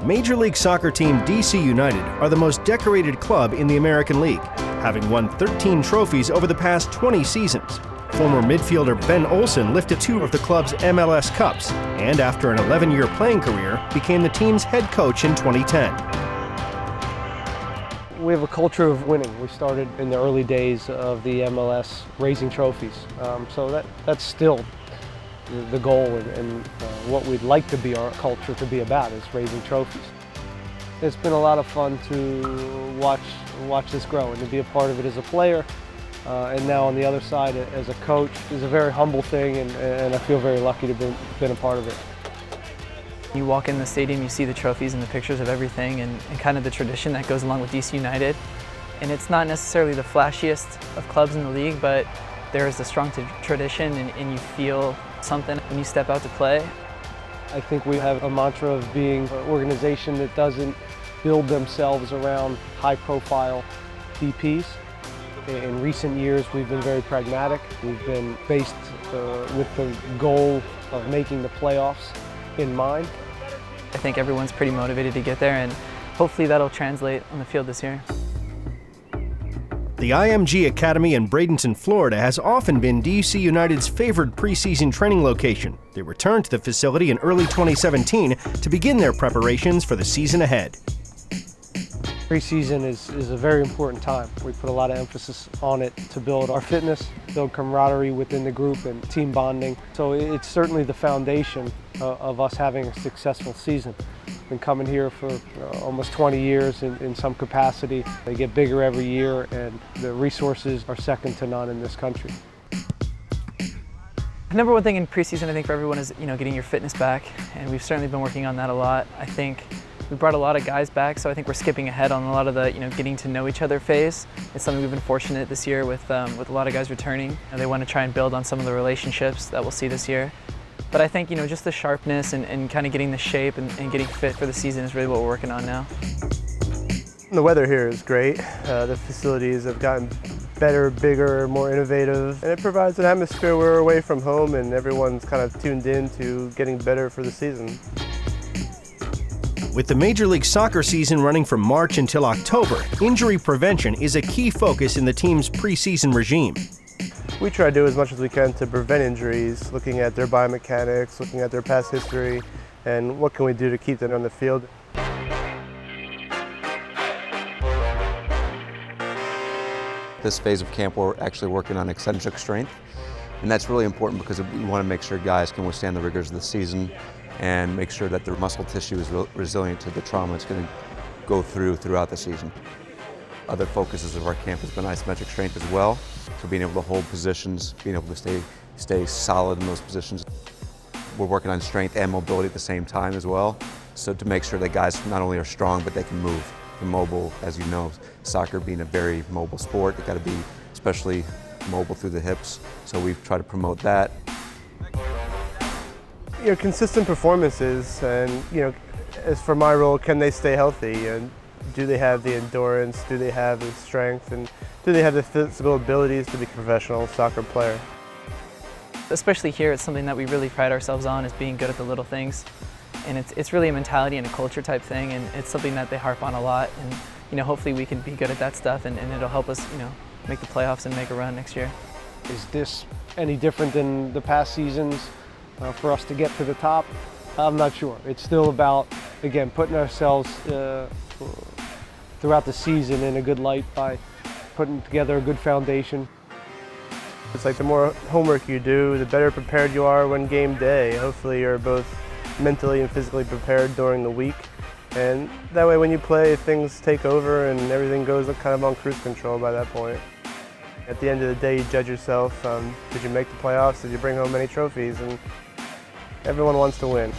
Major League Soccer team DC United are the most decorated club in the American League, having won 13 trophies over the past 20 seasons. Former midfielder Ben Olsen lifted 2 of the club's MLS Cups, and after an 11-year playing career, became the team's head coach in 2010. We have a culture of winning. We started in the early days of the MLS raising trophies, so that's still the goal and what we'd like to be our culture to be about is raising trophies. It's been a lot of fun to watch this grow and to be a part of it as a player, and now on the other side as a coach is a very humble thing, and I feel very lucky to have been a part of it. You walk in the stadium, you see the trophies and the pictures of everything and kind of the tradition that goes along with DC United. And it's not necessarily the flashiest of clubs in the league, but there is a strong tradition and you feel something when you step out to play. I think we have a mantra of being an organization that doesn't build themselves around high-profile DPs. In recent years, we've been very pragmatic. We've been based with the goal of making the playoffs in mind. I think everyone's pretty motivated to get there, and hopefully that'll translate on the field this year. The IMG Academy in Bradenton, Florida has often been DC United's favored preseason training location. They returned to the facility in early 2017 to begin their preparations for the season ahead. Preseason is a very important time. We put a lot of emphasis on it to build our fitness, build camaraderie within the group and team bonding. So it's certainly the foundation of us having a successful season. Been coming here for almost 20 years in some capacity. They get bigger every year and the resources are second to none in this country. The number one thing in preseason I think for everyone is getting your fitness back, and we've certainly been working on that a lot. I think we brought a lot of guys back, so I think we're skipping ahead on a lot of the getting to know each other phase. It's something we've been fortunate this year with a lot of guys returning. They want to try and build on some of the relationships that we'll see this year. But I think just the sharpness and kind of getting the shape and getting fit for the season is really what we're working on now. The weather here is great. The facilities have gotten better, bigger, more innovative, and it provides an atmosphere where we're away from home and everyone's kind of tuned in to getting better for the season. With the Major League Soccer season running from March until October, injury prevention is a key focus in the team's preseason regime. We try to do as much as we can to prevent injuries, looking at their biomechanics, looking at their past history, and what can we do to keep them on the field. This phase of camp we're actually working on eccentric strength, and that's really important because we want to make sure guys can withstand the rigors of the season and make sure that their muscle tissue is resilient to the trauma it's going to go throughout the season. Other focuses of our camp has been isometric strength as well, so being able to hold positions, being able to stay solid in those positions. We're working on strength and mobility at the same time as well, so to make sure that guys not only are strong but they can move. And mobile, as you know, soccer being a very mobile sport, they've got to be especially mobile through the hips, so we've tried to promote that. Consistent performances, and as for my role, can they stay healthy? And do they have the endurance? Do they have the strength? And do they have the physical abilities to be a professional soccer player? Especially here, it's something that we really pride ourselves on, is being good at the little things. And it's really a mentality and a culture type thing, and it's something that they harp on a lot. And hopefully we can be good at that stuff, and it'll help us make the playoffs and make a run next year. Is this any different than the past seasons for us to get to the top? I'm not sure. It's still about, again, putting ourselves throughout the season in a good light by putting together a good foundation. It's like the more homework you do, the better prepared you are when game day. Hopefully you're both mentally and physically prepared during the week, and that way when you play, things take over and everything goes kind of on cruise control by that point. At the end of the day, you judge yourself, did you make the playoffs, did you bring home any trophies, and everyone wants to win.